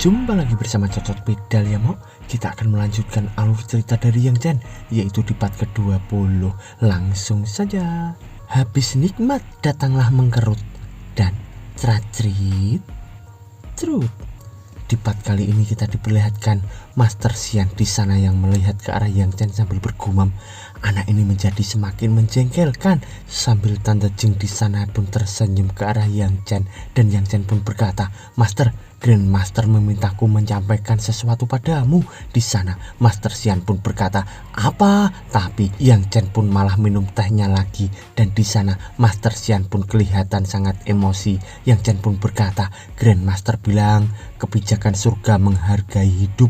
Jumpa lagi bersama Cocot Pedal ya Mo. Kita akan melanjutkan alur cerita dari Yang Chen, yaitu di part ke-20. Langsung saja. Habis nikmat datanglah mengkerut, dan ceracrit cerut. Di part kali ini kita diperlihatkan Master Xian di sana yang melihat ke arah Yang Chen sambil bergumam. Anak ini menjadi semakin menjengkelkan, sambil Tante Jing di sana pun tersenyum ke arah Yang Chen, dan Yang Chen pun berkata, "Master, Grandmaster memintaku menyampaikan sesuatu padamu." Di sana Master Xian pun berkata, "Apa?" Tapi Yang Chen pun malah minum tehnya lagi, dan di sana Master Xian pun kelihatan sangat emosi. Yang Chen pun berkata, "Grandmaster bilang kebijakan surga menghargai hidup.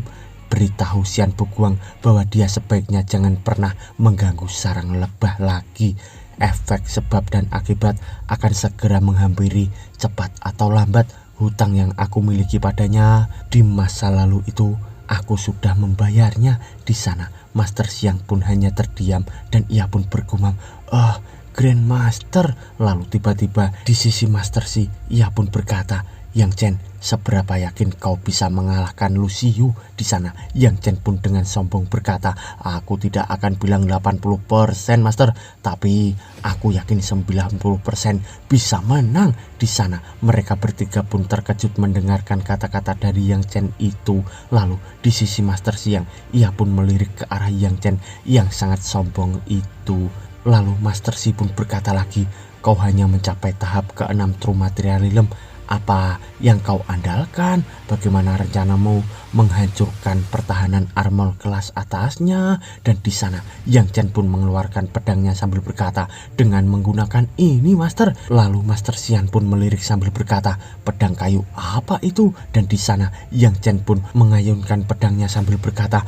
Beritahu Xian Buguang bahwa dia sebaiknya jangan pernah mengganggu sarang lebah lagi. Efek sebab dan akibat akan segera menghampiri, cepat atau lambat. Hutang yang aku miliki padanya di masa lalu itu aku sudah membayarnya." Di sana Master Xian pun hanya terdiam, dan ia pun bergumam, "Oh, Grandmaster." Lalu tiba-tiba di sisi Master Xi, ia pun berkata, "Yang Chen, seberapa yakin kau bisa mengalahkan Lu Xiyu?" Di sana Yang Chen pun dengan sombong berkata, "Aku tidak akan bilang 80% Master, tapi aku yakin 90% bisa menang." Di sana mereka bertiga pun terkejut mendengarkan kata-kata dari Yang Chen itu. Lalu di sisi Master Xiang, ia pun melirik ke arah Yang Chen yang sangat sombong itu. Lalu Master Xi pun berkata lagi, "Kau hanya mencapai tahap ke-6 True Materialism. Apa yang kau andalkan? Bagaimana rencanamu menghancurkan pertahanan armor kelas atasnya?" Dan di sana Yang Chen pun mengeluarkan pedangnya sambil berkata, "Dengan menggunakan ini Master." Lalu Master Xian pun melirik sambil berkata, "Pedang kayu apa itu?" Dan di sana Yang Chen pun mengayunkan pedangnya sambil berkata,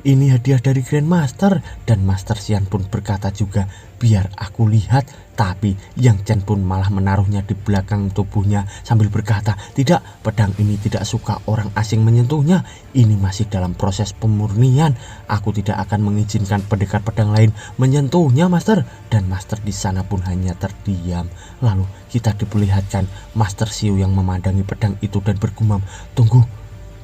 "Ini hadiah dari Grandmaster." Dan Master Xian pun berkata juga, "Biar aku lihat." Tapi Yang Chen pun malah menaruhnya di belakang tubuhnya sambil berkata, "Tidak, pedang ini tidak suka orang asing menyentuhnya. Ini masih dalam proses pemurnian. Aku tidak akan mengizinkan pendekar pedang lain menyentuhnya, Master." Dan Master di sana pun hanya terdiam. Lalu kita diperlihatkan Master Xiu yang memandangi pedang itu dan bergumam, "Tunggu,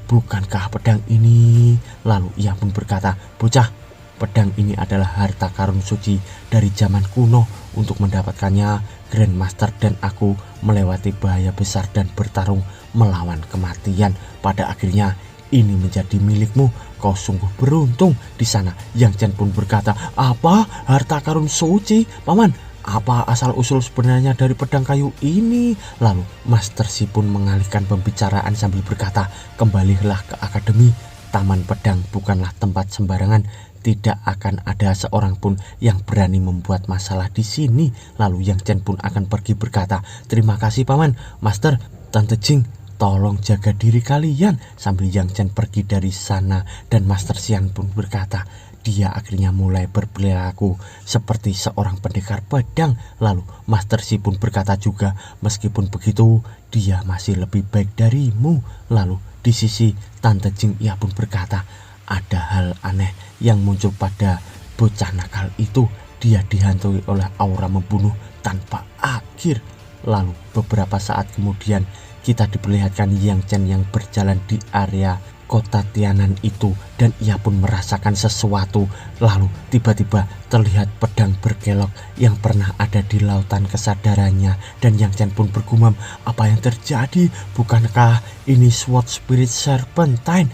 bukankah pedang ini?" Lalu ia pun berkata, "Bocah, pedang ini adalah harta karun suci dari zaman kuno. Untuk mendapatkannya, Grandmaster dan aku melewati bahaya besar dan bertarung melawan kematian. Pada akhirnya ini menjadi milikmu. Kau sungguh beruntung." Di sana Yang Chen pun berkata, "Apa? Harta karun suci? Paman, apa asal-usul sebenarnya dari pedang kayu ini?" Lalu Master Xi pun mengalihkan pembicaraan sambil berkata, "Kembalilah ke akademi. Taman pedang bukanlah tempat sembarangan. Tidak akan ada seorang pun yang berani membuat masalah di sini." Lalu Yang Chen pun akan pergi berkata, "Terima kasih Paman. Master, Tante Jing, tolong jaga diri kalian." Sambil Yang Chen pergi dari sana, dan Master Xian pun berkata, dia akhirnya mulai berperilaku seperti seorang pendekar pedang. Lalu Master Xi pun berkata juga, "Meskipun begitu, dia masih lebih baik darimu." Lalu di sisi Tante Jing, ia pun berkata, "Ada hal aneh yang muncul pada bocah nakal itu. Dia dihantui oleh aura membunuh tanpa akhir." Lalu beberapa saat kemudian kita diperlihatkan Yang Chen yang berjalan di area kota Tianan itu, dan ia pun merasakan sesuatu. Lalu tiba-tiba terlihat pedang berkelok yang pernah ada di lautan kesadarannya, dan Yang Chen pun bergumam, "Apa yang terjadi? Bukankah ini Sword Spirit Serpentine?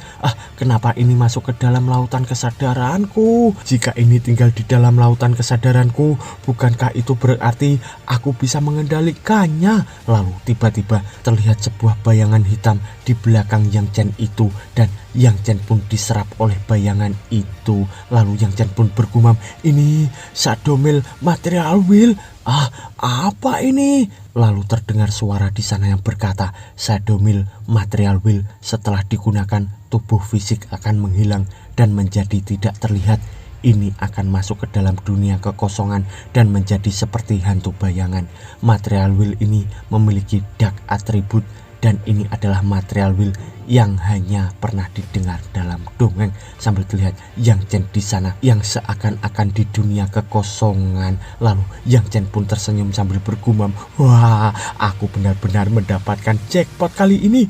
Kenapa ini masuk ke dalam lautan kesadaranku? Jika ini tinggal di dalam lautan kesadaranku, bukankah itu berarti aku bisa mengendalikannya?" Lalu tiba-tiba terlihat sebuah bayangan hitam di belakang Yang Chen itu, dan Yang Chen pun diserap oleh bayangan itu. Lalu Yang Chen pun bergumam, "Ini Shadow Mill Material Will. Apa ini?" Lalu terdengar suara di sana yang berkata, "Shadow Mill Material Will setelah digunakan, tubuh fisik akan menghilang dan menjadi tidak terlihat. Ini akan masuk ke dalam dunia kekosongan dan menjadi seperti hantu bayangan. Material Will ini memiliki dark attribute, dan ini adalah Material Will yang hanya pernah didengar dalam dongeng. Sambil terlihat Yang Chen di sana yang seakan-akan di dunia kekosongan. Lalu Yang Chen pun tersenyum sambil bergumam, wah, aku benar-benar mendapatkan jackpot kali ini.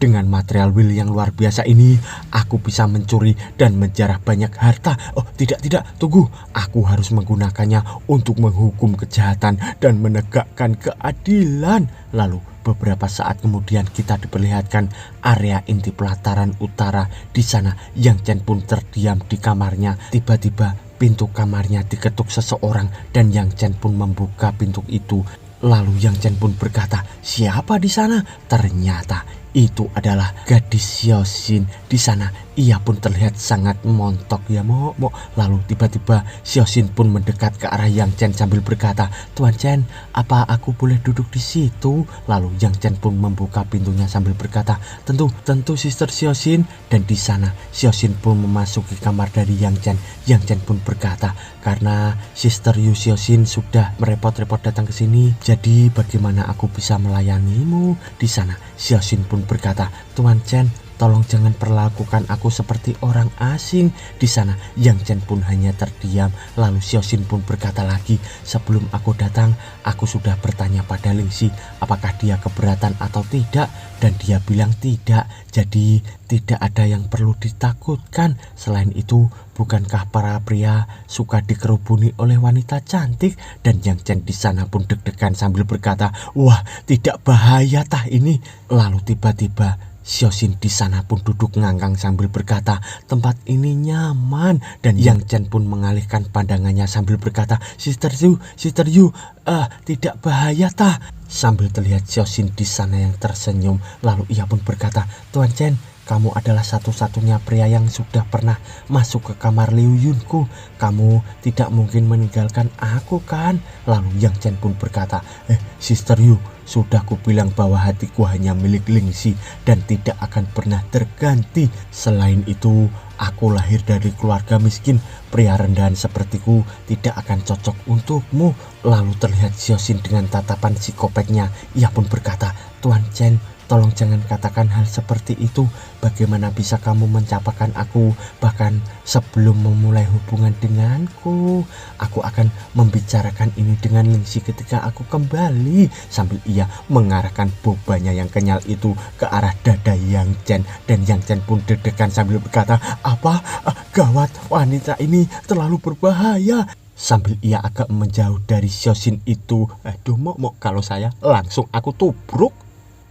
Dengan material will yang luar biasa ini, aku bisa mencuri dan menjarah banyak harta. Oh tidak, tunggu, aku harus menggunakannya untuk menghukum kejahatan dan menegakkan keadilan. Lalu beberapa saat kemudian kita diperlihatkan area inti pelataran utara. Di sana Yang Chen pun terdiam di kamarnya. Tiba-tiba pintu kamarnya diketuk seseorang dan Yang Chen pun membuka pintu itu. Lalu Yang Chen pun berkata, siapa di sana? Ternyata itu adalah gadis Xiaoxin. Di sana ia pun terlihat sangat montok ya mo. Lalu tiba-tiba Xiaoxin pun mendekat ke arah Yang Chen sambil berkata, Tuan Chen, apa aku boleh duduk di situ? Lalu Yang Chen pun membuka pintunya sambil berkata, tentu Sister Xiaoxin. Dan di sana Xiaoxin pun memasuki kamar dari Yang Chen. Yang Chen pun berkata, karena Sister Yu Xiaoxin sudah merepot-repot datang ke sini, jadi bagaimana aku bisa melayanimu? Di sana Xiaoxin pun berkata, Tuan Chen, tolong jangan perlakukan aku seperti orang asing. Di sana Yang Chen pun hanya terdiam. Lalu Xiaoxin pun berkata lagi, sebelum aku datang, aku sudah bertanya pada Lingxi apakah dia keberatan atau tidak, dan dia bilang tidak. Jadi tidak ada yang perlu ditakutkan. Selain itu, bukankah para pria suka dikerubuni oleh wanita cantik? Dan Yang Chen di sana pun deg-degan sambil berkata, wah, tidak bahaya tah ini. Lalu tiba-tiba Xiaoxin di sana pun duduk ngangkang sambil berkata, tempat ini nyaman. Dan Yang Chen pun mengalihkan pandangannya sambil berkata, Sister Yu, tidak bahaya tah. Sambil terlihat Xiaoxin di sana yang tersenyum. Lalu ia pun berkata, Tuan Chen, kamu adalah satu-satunya pria yang sudah pernah masuk ke kamar Liu Yunku. Kamu tidak mungkin meninggalkan aku kan? Lalu Yang Chen pun berkata, Sister Yu, sudah kubilang bahwa hatiku hanya milik Lingxi dan tidak akan pernah terganti. Selain itu, aku lahir dari keluarga miskin. Pria rendahan sepertiku tidak akan cocok untukmu. Lalu terlihat Xiaoxin dengan tatapan psikopatnya. Ia pun berkata, Tuan Chen, tolong jangan katakan hal seperti itu. Bagaimana bisa kamu mencapakan aku bahkan sebelum memulai hubungan denganku? Aku akan membicarakan ini dengan Lingxi ketika aku kembali. Sambil ia mengarahkan bobanya yang kenyal itu ke arah dada Yang Chen. Dan Yang Chen pun deg-degan sambil berkata, apa? Gawat, wanita ini terlalu berbahaya. Sambil ia agak menjauh dari Xiaoxin itu. Aduh, mau kalau saya langsung aku tubruk.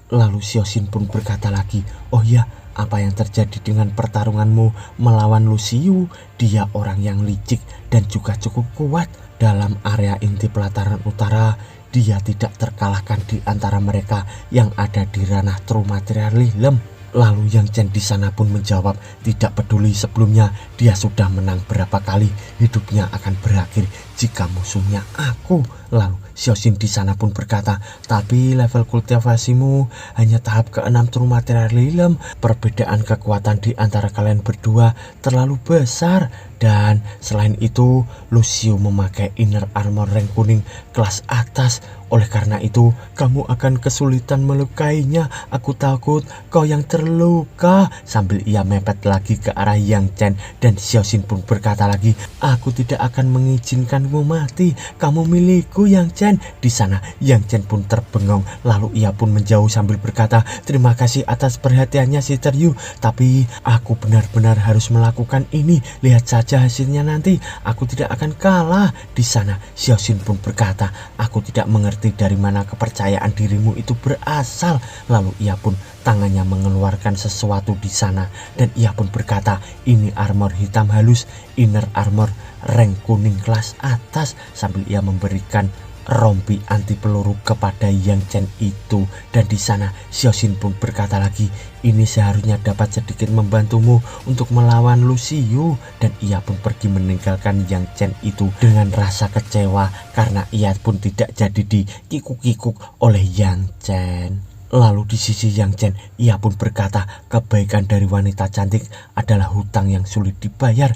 Lalu Xiaoxin pun berkata lagi, oh ya, apa yang terjadi dengan pertarunganmu melawan Luciu? Dia orang yang licik dan juga cukup kuat. Dalam area inti pelataran utara, dia tidak terkalahkan di antara mereka yang ada di ranah True Materialism. Lalu Yang Chen di sana pun menjawab, tidak peduli sebelumnya dia sudah menang berapa kali, hidupnya akan berakhir jika musuhnya aku. Lalu Xiaoxin di sana pun berkata, tapi level kultivasimu hanya tahap ke-6 True Materialism. Perbedaan kekuatan di antara kalian berdua terlalu besar. Dan selain itu, Luciu memakai inner armor rank kuning kelas atas. Oleh karena itu, kamu akan kesulitan melukainya. Aku takut kau yang terluka. Sambil ia mepet lagi ke arah Yang Chen. Dan Xiaoxin pun berkata lagi, aku tidak akan mengizinkanmu mati. Kamu milikku, Yang Chen. Di sana Yang Chen pun terbengong. Lalu ia pun menjauh sambil berkata, terima kasih atas perhatiannya Sister Yu, tapi aku benar-benar harus melakukan ini. Lihat saja hasilnya nanti. Aku tidak akan kalah. Di sana Xiaoxin pun berkata, aku tidak mengerti dari mana kepercayaan dirimu itu berasal. Lalu ia pun tangannya mengeluarkan sesuatu di sana dan ia pun berkata, ini armor hitam halus, inner armor rank kuning kelas atas. Sambil ia memberikan rompi anti peluru kepada Yang Chen itu. Dan di sana Xiaoxin pun berkata lagi, ini seharusnya dapat sedikit membantumu untuk melawan Luciu. Dan ia pun pergi meninggalkan Yang Chen itu dengan rasa kecewa karena ia pun tidak jadi dikikuk-kikuk oleh Yang Chen. Lalu di sisi Yang Chen, ia pun berkata, kebaikan dari wanita cantik adalah hutang yang sulit dibayar.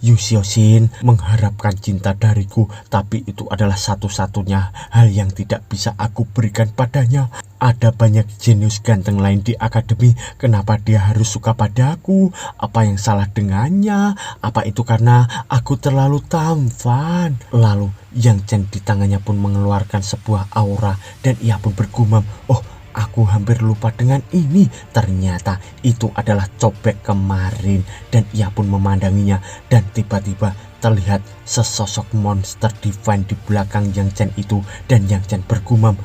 Yu Xiaoxin mengharapkan cinta dariku, tapi itu adalah satu-satunya hal yang tidak bisa aku berikan padanya. Ada banyak jenius ganteng lain di akademi, kenapa dia harus suka padaku? Apa yang salah dengannya? Apa itu karena aku terlalu tampan? Lalu Yang Chen di tangannya pun mengeluarkan sebuah aura dan ia pun bergumam, oh, aku hampir lupa dengan ini. Ternyata itu adalah cobek kemarin. Dan ia pun memandanginya. Dan tiba-tiba terlihat sesosok monster divine di belakang Yang Chen itu. Dan Yang Chen bergumam,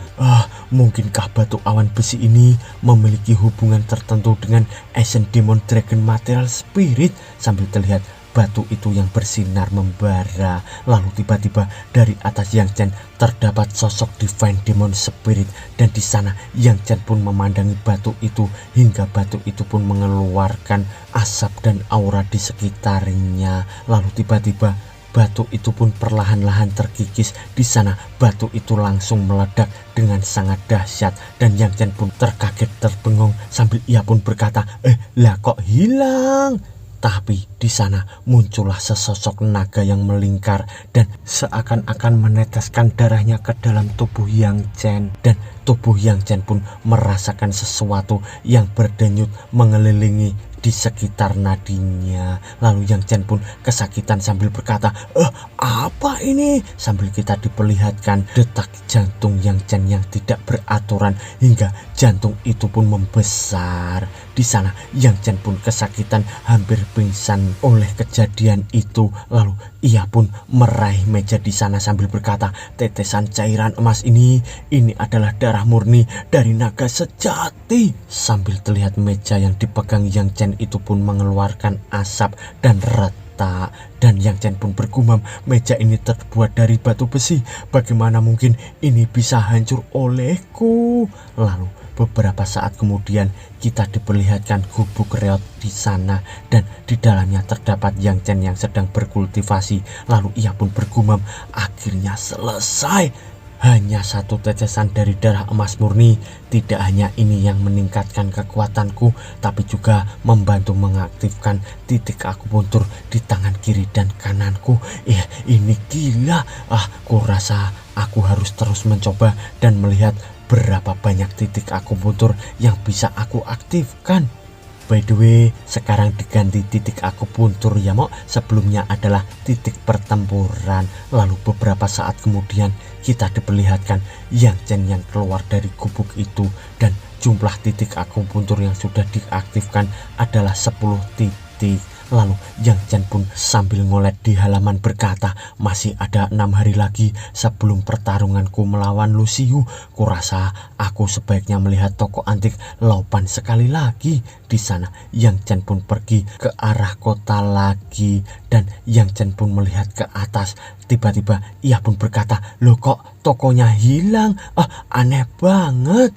mungkinkah batu awan besi ini memiliki hubungan tertentu dengan Ancient Demon Dragon Material Spirit? Sambil terlihat batu itu yang bersinar membara. Lalu tiba-tiba dari atas Yang Chen terdapat sosok Divine Demon Spirit, dan di sana Yang Chen pun memandangi batu itu hingga batu itu pun mengeluarkan asap dan aura di sekitarnya. Lalu tiba-tiba batu itu pun perlahan-lahan terkikis. Di sana batu itu langsung meledak dengan sangat dahsyat, dan Yang Chen pun terkaget terbengong sambil ia pun berkata, lah kok hilang? Tapi di sana muncullah sesosok naga yang melingkar dan seakan-akan meneteskan darahnya ke dalam tubuh Yang Chen. Dan tubuh Yang Chen pun merasakan sesuatu yang berdenyut mengelilingi di sekitar nadinya. Lalu Yang Chen pun kesakitan sambil berkata, apa ini? Sambil kita diperlihatkan detak jantung Yang Chen yang tidak beraturan hingga jantung itu pun membesar. Di sana Yang Chen pun kesakitan hampir pingsan oleh kejadian itu. Lalu ia pun meraih meja di sana sambil berkata, tetesan cairan emas ini adalah darah murni dari naga sejati. Sambil terlihat meja yang dipegang Yang Chen itu pun mengeluarkan asap dan retak. Dan Yang Chen pun bergumam, meja ini terbuat dari batu besi, bagaimana mungkin ini bisa hancur olehku? Lalu beberapa saat kemudian kita diperlihatkan gubuk reot di sana, dan di dalamnya terdapat Yang Chen yang sedang berkultivasi. Lalu ia pun bergumam, akhirnya selesai. Hanya satu tetesan dari darah emas murni. Tidak hanya ini yang meningkatkan kekuatanku, tapi juga membantu mengaktifkan titik akupuntur di tangan kiri dan kananku. Ini gila. Kurasa aku harus terus mencoba dan melihat berapa banyak titik akupuntur yang bisa aku aktifkan. By the way, sekarang diganti titik akupuntur ya Mok. Sebelumnya adalah titik pertempuran. Lalu beberapa saat kemudian kita diperlihatkan Yang Chen yang keluar dari gubuk itu, dan jumlah titik akupuntur yang sudah diaktifkan adalah 10 titik. Lalu Yang Chen pun sambil ngolet di halaman berkata, masih ada 6 hari lagi sebelum pertarunganku melawan Lucio. Kurasa aku sebaiknya melihat toko antik Laupan sekali lagi. Di sana Yang Chen pun pergi ke arah kota lagi, dan Yang Chen pun melihat ke atas. Tiba-tiba ia pun berkata, loh kok tokonya hilang? Aneh banget.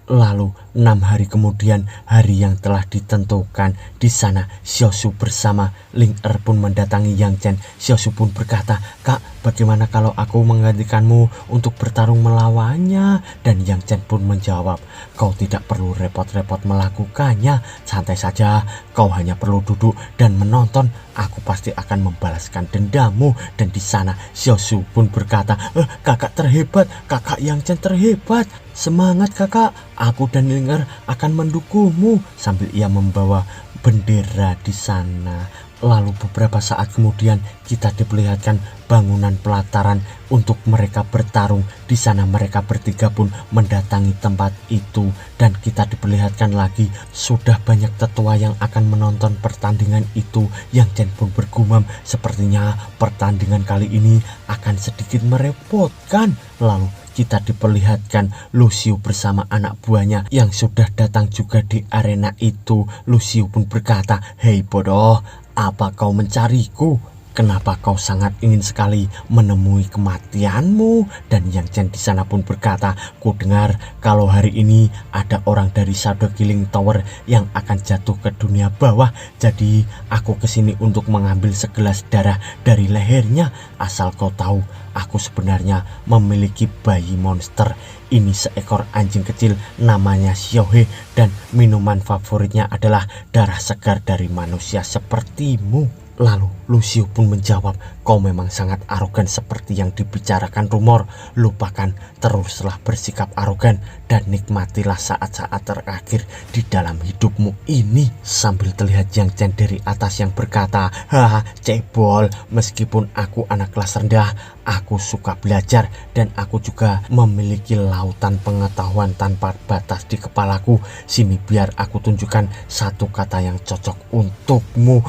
Lalu 6 hari kemudian, hari yang telah ditentukan, di sana Xiaoshu bersama Ling Er pun mendatangi Yang Chen. Xiaoshu pun berkata, kak, bagaimana kalau aku menggantikanmu untuk bertarung melawannya? Dan Yang Chen pun menjawab, kau tidak perlu repot-repot melakukannya, santai saja, kau hanya perlu duduk dan menonton, aku pasti akan membalaskan dendammu. Dan di sana Xiaoshu pun berkata, kakak terhebat, kakak Yang Chen terhebat, semangat kakak, aku dan Ling Er akan mendukungmu. Sambil ia membawa bendera di sana. Lalu beberapa saat kemudian kita diperlihatkan bangunan pelataran untuk mereka bertarung. Di sana mereka bertiga pun mendatangi tempat itu, dan kita diperlihatkan lagi sudah banyak tetua yang akan menonton pertandingan itu. Yang Chen pun bergumam, sepertinya pertandingan kali ini akan sedikit merepotkan. Lalu kita diperlihatkan Lucio bersama anak buahnya yang sudah datang juga di arena itu. Lucio pun berkata, hei bodoh, apa kau mencariku? Kenapa kau sangat ingin sekali menemui kematianmu? Dan Yang Chen di sana pun berkata, ku dengar kalau hari ini ada orang dari Shadow Killing Tower yang akan jatuh ke dunia bawah. Jadi aku kesini untuk mengambil segelas darah dari lehernya. Asal kau tahu, aku sebenarnya memiliki bayi monster. Ini seekor anjing kecil namanya Xiaohe, dan minuman favoritnya adalah darah segar dari manusia sepertimu. Lalu Lucio pun menjawab, kau memang sangat arogan seperti yang dibicarakan rumor. Lupakan, teruslah bersikap arogan dan nikmatilah saat-saat terakhir di dalam hidupmu ini. Sambil terlihat Yang Chen dari atas yang berkata, haha cebol, meskipun aku anak kelas rendah, aku suka belajar dan aku juga memiliki lautan pengetahuan tanpa batas di kepalaku. Sini biar aku tunjukkan satu kata yang cocok untukmu.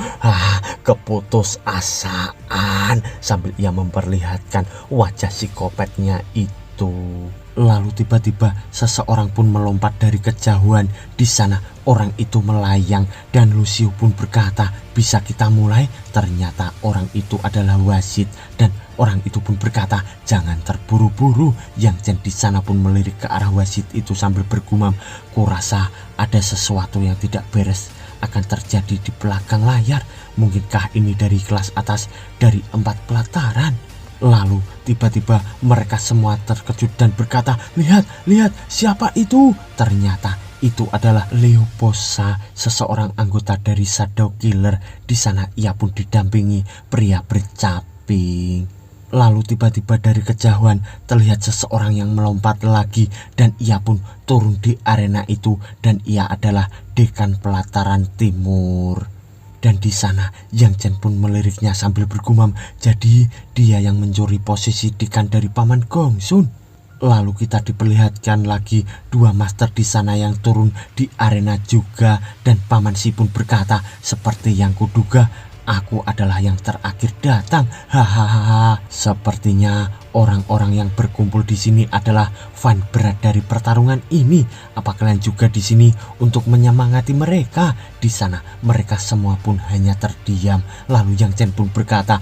Keputus asaan, sambil ia memperlihatkan wajah psikopatnya itu. Lalu tiba-tiba seseorang pun melompat dari kejauhan. Di sana orang itu melayang dan Lucio pun berkata, bisa kita mulai? Ternyata orang itu adalah wasit dan orang itu pun berkata, jangan terburu-buru. Yang Chen di sana pun melirik ke arah wasit itu sambil bergumam, kurasa ada sesuatu yang tidak beres akan terjadi di belakang layar. Mungkinkah ini dari kelas atas dari 4 pelataran? Lalu tiba-tiba mereka semua terkejut dan berkata, lihat, siapa itu? Ternyata itu adalah Leoposa, seseorang anggota dari Shadow Killer. Di sana ia pun didampingi pria bercaping. Lalu tiba-tiba dari kejauhan terlihat seseorang yang melompat lagi dan ia pun turun di arena itu, dan ia adalah Dekan Pelataran Timur. Dan di sana Yang Chen pun meliriknya sambil bergumam, jadi dia yang mencuri posisi dekan dari Paman Gongsun. Lalu kita diperlihatkan lagi 2 master di sana yang turun di arena juga, dan Paman Si pun berkata, seperti yang kuduga, aku adalah yang terakhir datang. Hahaha. Sepertinya orang-orang yang berkumpul di sini adalah fan berat dari pertarungan ini. Apa kalian juga di sini untuk menyemangati mereka? Di sana mereka semua pun hanya terdiam. Lalu Yang Chen pun berkata,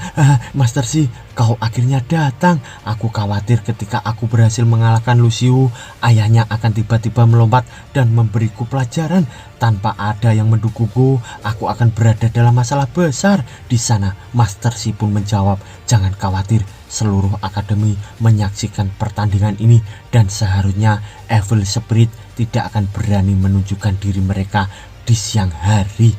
Master Si, kau akhirnya datang. Aku khawatir ketika aku berhasil mengalahkan Lucio, ayahnya akan tiba-tiba melompat dan memberiku pelajaran. Tanpa ada yang mendukungku, aku akan berada dalam masalah besar. Di sana Master Si pun menjawab, jangan khawatir, seluruh akademi menyaksikan pertandingan ini dan seharusnya Evil Spirit tidak akan berani menunjukkan diri mereka di siang hari.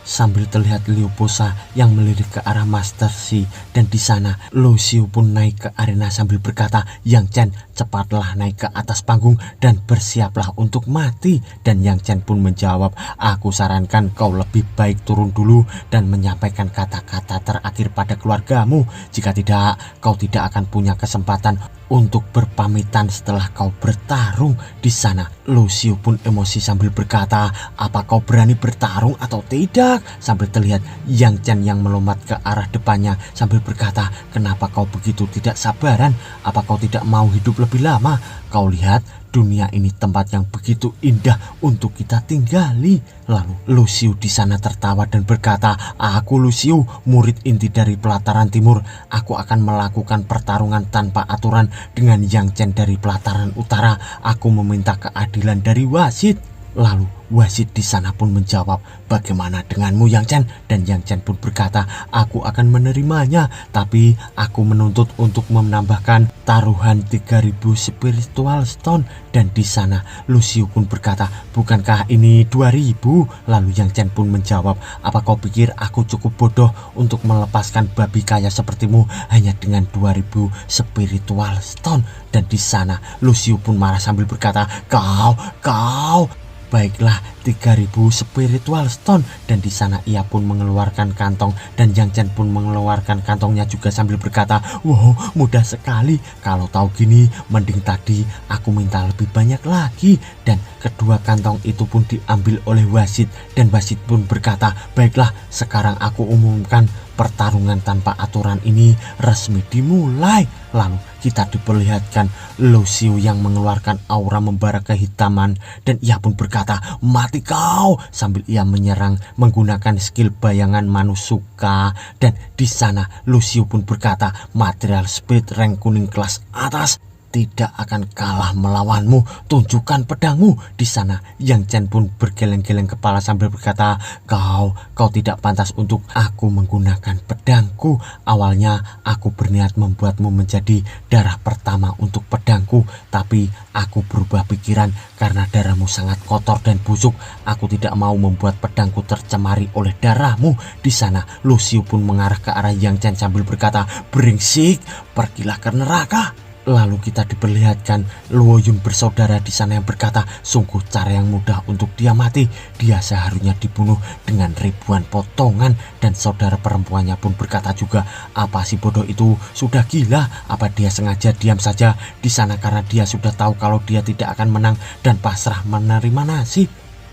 Sambil terlihat Leoposa yang melirik ke arah Master Si, dan di sana Lucio pun naik ke arena sambil berkata, Yang Chen, cepatlah naik ke atas panggung dan bersiaplah untuk mati. Dan Yang Chen pun menjawab, aku sarankan kau lebih baik turun dulu dan menyampaikan kata-kata terakhir pada keluargamu. Jika tidak, kau tidak akan punya kesempatan untuk berpamitan setelah kau bertarung. Di sana Lucio pun emosi sambil berkata, apa kau berani bertarung atau tidak? Sambil terlihat Yang Chen yang melompat ke arah depannya sambil berkata, kenapa kau begitu tidak sabaran? Apa kau tidak mau hidup lebih lama? Kau lihat dunia ini tempat yang begitu indah untuk kita tinggali. Lalu Lucio di sana tertawa dan berkata, aku Lucio, murid inti dari Pelataran Timur. Aku akan melakukan pertarungan tanpa aturan dengan Yang Chen dari Pelataran Utara. Aku meminta keadilan dari wasit. Lalu wasit di sana pun menjawab, bagaimana denganmu Yang Chen? Dan Yang Chen pun berkata, aku akan menerimanya, tapi aku menuntut untuk menambahkan taruhan 3000 spiritual stone. Dan di sana Lucio pun berkata, bukankah ini 2000? Lalu Yang Chen pun menjawab, apa kau pikir aku cukup bodoh untuk melepaskan babi kaya sepertimu hanya dengan 2000 spiritual stone? Dan di sana Lucio pun marah sambil berkata, kau baiklah, 3000 spiritual stone. Dan di sana ia pun mengeluarkan kantong, dan Yang Chen pun mengeluarkan kantongnya juga sambil berkata, wow, mudah sekali. Kalau tahu gini, mending tadi aku minta lebih banyak lagi. Dan kedua kantong itu pun diambil oleh wasit, dan wasit pun berkata, baiklah, sekarang aku umumkan pertarungan tanpa aturan ini resmi dimulai. Lalu kita diperlihatkan Lucio yang mengeluarkan aura membara kehitaman dan ia pun berkata, "Mati kau!" sambil ia menyerang menggunakan skill bayangan Manusuka. Dan di sana Lucio pun berkata, "Material speed rank kuning kelas atas tidak akan kalah melawanmu, tunjukkan pedangmu." Di sana Yang Chen pun bergeleng-geleng kepala sambil berkata, kau tidak pantas untuk aku menggunakan pedangku. Awalnya aku berniat membuatmu menjadi darah pertama untuk pedangku, tapi aku berubah pikiran karena darahmu sangat kotor dan busuk. Aku tidak mau membuat pedangku tercemari oleh darahmu." Di sana Lucio pun mengarah ke arah Yang Chen sambil berkata, "Brengsek, pergilah ke neraka." Lalu kita diperlihatkan Luo Yun bersaudara di sana yang berkata, "Sungguh cara yang mudah untuk dia mati. Dia seharusnya dibunuh dengan ribuan potongan." Dan saudara perempuannya pun berkata juga, "Apa si bodoh itu sudah gila? Apa dia sengaja diam saja di sana karena dia sudah tahu kalau dia tidak akan menang dan pasrah menerima nasib?"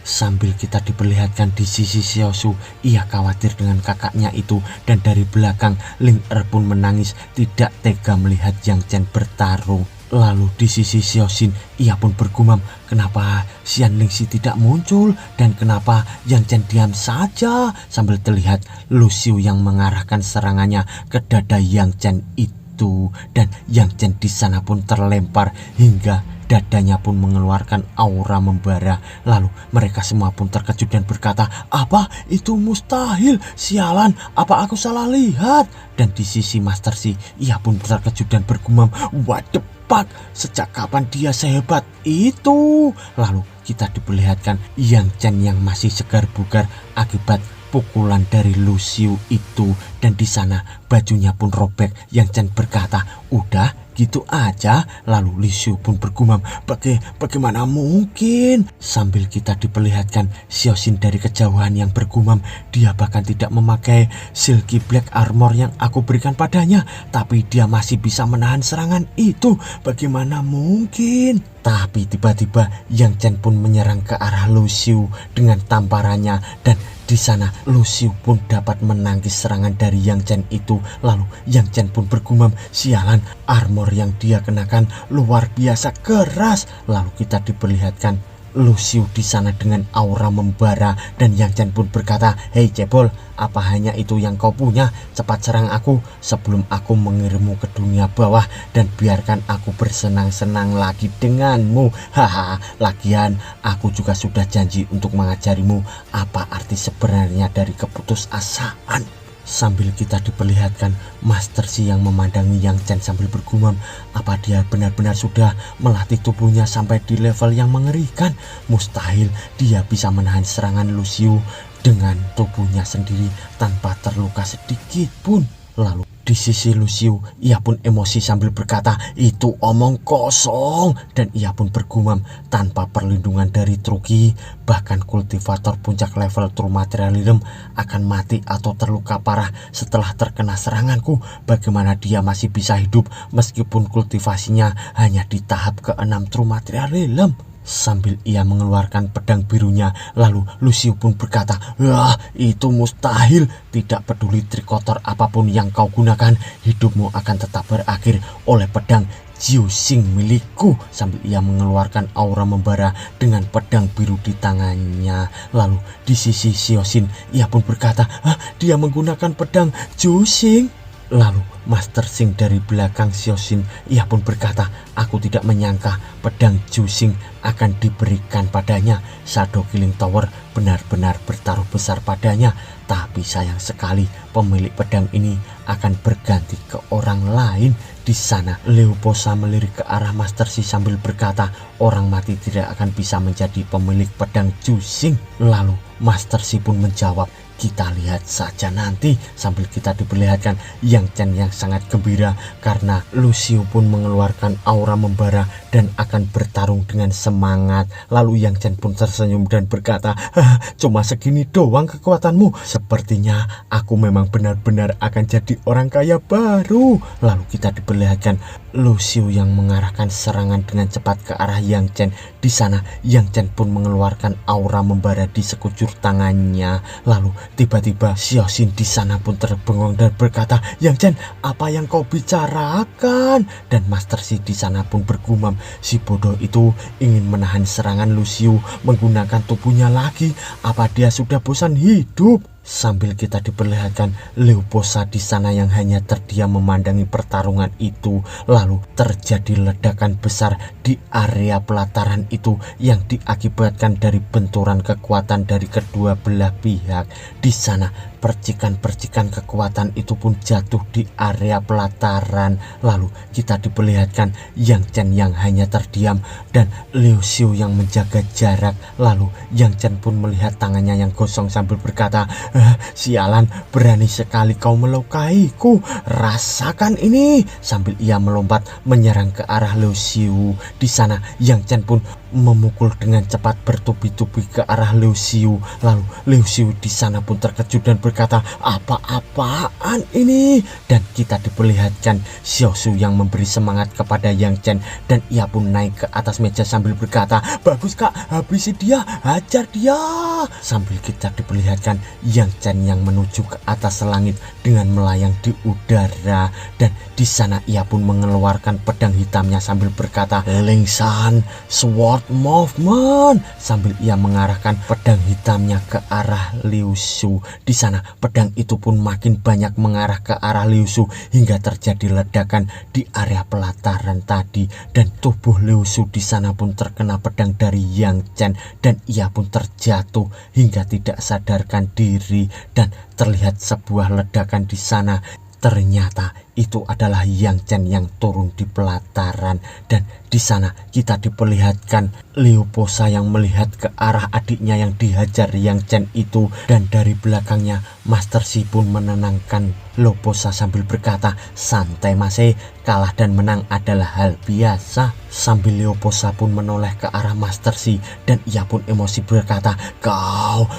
Sambil kita diperlihatkan di sisi Xiaosu, ia khawatir dengan kakaknya itu, dan dari belakang Ling Er pun menangis tidak tega melihat Yang Chen bertarung. Lalu di sisi Xiaoxin, ia pun bergumam, kenapa Xian Lingxi tidak muncul dan kenapa Yang Chen diam saja, sambil terlihat Lucio yang mengarahkan serangannya ke dada Yang Chen itu, dan Yang Chen di sana pun terlempar hingga dadanya pun mengeluarkan aura membara. Lalu mereka semua pun terkejut dan berkata, "Apa itu mustahil? Sialan, apa aku salah lihat?" Dan di sisi Master Yi, ia pun terkejut dan bergumam, "What the fuck? Sejak kapan dia sehebat itu?" Lalu kita diperlihatkan Yang Chen yang masih segar bugar akibat pukulan dari Lucio itu, dan di sana bajunya pun robek. Yang Chen berkata, "Udah gitu aja." Lalu Lucio pun bergumam, bagaimana mungkin?" Sambil kita diperlihatkan Xiaoxin dari kejauhan yang bergumam, "Dia bahkan tidak memakai silky black armor yang aku berikan padanya, tapi dia masih bisa menahan serangan itu. Bagaimana mungkin?" Tapi tiba-tiba Yang Chen pun menyerang ke arah Lucio dengan tamparannya, dan di sana Lucio pun dapat menangkis serangan dari Yang Chen itu. Lalu Yang Chen pun bergumam, "Sialan, armor yang dia kenakan luar biasa keras." Lalu kita diperlihatkan Lucio di sana dengan aura membara, dan Yang Chen pun berkata, "Hei cebol, apa hanya itu yang kau punya? Cepat serang aku sebelum aku mengirimmu ke dunia bawah dan biarkan aku bersenang-senang lagi denganmu. Haha, lagian aku juga sudah janji untuk mengajarimu apa arti sebenarnya dari keputusasaan." Sambil kita diperlihatkan Master Yi yang memandangi Yang Chen sambil bergumam, apa dia benar-benar sudah melatih tubuhnya sampai di level yang mengerikan? Mustahil dia bisa menahan serangan Lucio dengan tubuhnya sendiri tanpa terluka sedikit pun. Lalu di sisi Lucio, ia pun emosi sambil berkata, "Itu omong kosong." Dan ia pun bergumam, tanpa perlindungan dari Truki, bahkan kultivator puncak level True Materialism akan mati atau terluka parah setelah terkena seranganku. Bagaimana dia masih bisa hidup meskipun kultivasinya hanya di tahap ke-6 True Materialism? Sambil ia mengeluarkan pedang birunya, lalu Lucio pun berkata, "Wah, itu mustahil. Tidak peduli trik kotor apapun yang kau gunakan, hidupmu akan tetap berakhir oleh pedang Jiuxing milikku." Sambil ia mengeluarkan aura membara dengan pedang biru di tangannya. Lalu di sisi Xiaoxin, ia pun berkata, dia menggunakan pedang Jiuxing." Lalu Master Xing dari belakang Xiaoxin, ia pun berkata, "Aku tidak menyangka pedang Jiuxing akan diberikan padanya. Shadow Killing Tower benar-benar bertaruh besar padanya. Tapi sayang sekali pemilik pedang ini akan berganti ke orang lain." Di sana Liu Posa melirik ke arah Master Yi sambil berkata, "Orang mati tidak akan bisa menjadi pemilik pedang Jiuxing." Lalu Master Yi pun menjawab, "Kita lihat saja nanti." Sambil kita diperlihatkan Yang Chen yang sangat gembira karena Lucio pun mengeluarkan aura membara dan akan bertarung dengan semangat. Lalu Yang Chen pun tersenyum dan berkata, "Cuma segini doang kekuatanmu? Sepertinya aku memang benar-benar akan jadi orang kaya baru." Lalu kita diperlihatkan Lu Xiu yang mengarahkan serangan dengan cepat ke arah Yang Chen. Di sana Yang Chen pun mengeluarkan aura membara di sekujur tangannya. Lalu tiba-tiba Xiao Xin di sana pun terbengong dan berkata, "Yang Chen, apa yang kau bicarakan?" Dan Master Xi di sana pun bergumam, si bodoh itu ingin menahan serangan Lu Xiu menggunakan tubuhnya lagi. Apa dia sudah bosan hidup? Sambil kita diperlihatkan Liu Posa di sana yang hanya terdiam memandangi pertarungan itu. Lalu terjadi ledakan besar di area pelataran itu yang diakibatkan dari benturan kekuatan dari kedua belah pihak. Di sana percikan-percikan kekuatan itu pun jatuh di area pelataran. Lalu kita diperlihatkan Yang Chen yang hanya terdiam dan Liu Xiu yang menjaga jarak. Lalu Yang Chen pun melihat tangannya yang gosong sambil berkata, "Sialan, berani sekali kau melukaiku. Rasakan ini." Sambil ia melompat menyerang ke arah Liu Xiu. Di sana Yang Chen pun memukul dengan cepat bertubi-tubi ke arah Liu Xiu. Lalu Liu Xiu di sana pun terkejut dan berkata, "Apa-apaan ini?" Dan kita diperlihatkan Xiao Su yang memberi semangat kepada Yang Chen dan ia pun naik ke atas meja sambil berkata, "Bagus kak, habisi dia, hajar dia." Sambil kita diperlihatkan Yang Chen yang menuju ke atas langit dengan melayang di udara dan di sana ia pun mengeluarkan pedang hitamnya sambil berkata, "Ling Shan, sword movement." Sambil ia mengarahkan pedang hitamnya ke arah Liu Xiu. Di sana pedang itu pun makin banyak mengarah ke arah Liu Xiu hingga terjadi ledakan di area pelataran tadi dan tubuh Liu Xiu di sana pun terkena pedang dari Yang Chen dan ia pun terjatuh hingga tidak sadarkan diri dan terlihat sebuah ledakan di sana. Ternyata itu adalah Yang Chen yang turun di pelataran dan di sana kita diperlihatkan Liu Posa yang melihat ke arah adiknya yang dihajar Yang Chen itu dan dari belakangnya Master Xi pun menenangkan Liu Posa sambil berkata, "Santai masih, kalah dan menang adalah hal biasa." Sambil Liu Posa pun menoleh ke arah Master Xi dan ia pun emosi berkata, Kau,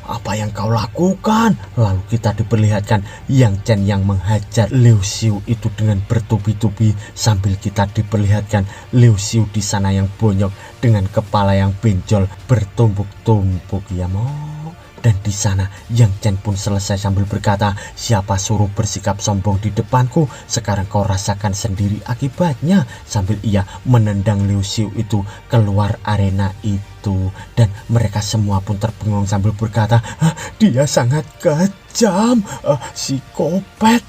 apa yang kau lakukan?" Lalu kita diperlihatkan Yang Chen yang menghajar Liu Xiu itu dengan bertubi-tubi sambil kita diperlihatkan Liu Xiu di sana yang bonyok dengan kepala yang benjol bertumpuk-tumpuk ya mau. Dan di sana Yang Chen pun selesai sambil berkata, "Siapa suruh bersikap sombong di depanku? Sekarang kau rasakan sendiri akibatnya." Sambil ia menendang Liu Xiu itu keluar arena itu dan mereka semua pun terbengong sambil berkata, "Dia sangat kejam, psikopat."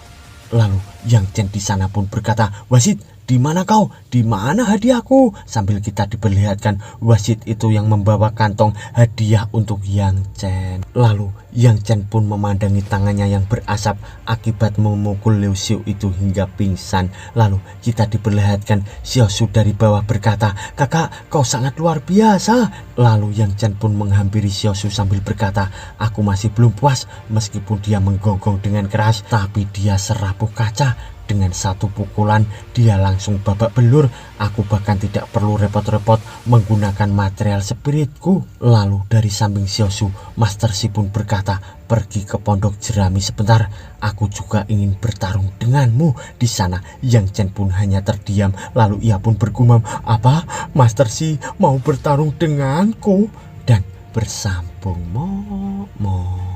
Lalu Yang Chen di sana pun berkata, "Wasit, di mana kau? Di mana hadiahku?" Sambil kita diperlihatkan wasit itu yang membawa kantong hadiah untuk Yang Chen. Lalu Yang Chen pun memandangi tangannya yang berasap akibat memukul Liu Xiu itu hingga pingsan. Lalu kita diperlihatkan Xiao Su dari bawah berkata, "Kakak, kau sangat luar biasa." Lalu Yang Chen pun menghampiri Xiao Su sambil berkata, "Aku masih belum puas." Meskipun dia menggonggong dengan keras, tapi dia serapuh kaca. Dengan satu pukulan dia langsung babak belur. Aku bahkan tidak perlu repot-repot menggunakan material spiritku. Lalu dari samping Xiao Su, Master Xi pun berkata, "Pergi ke pondok jerami sebentar. Aku juga ingin bertarung denganmu." Di sana Yang Chen pun hanya terdiam. Lalu ia pun bergumam, "Apa? Master Xi mau bertarung denganku?" Dan bersambung mo.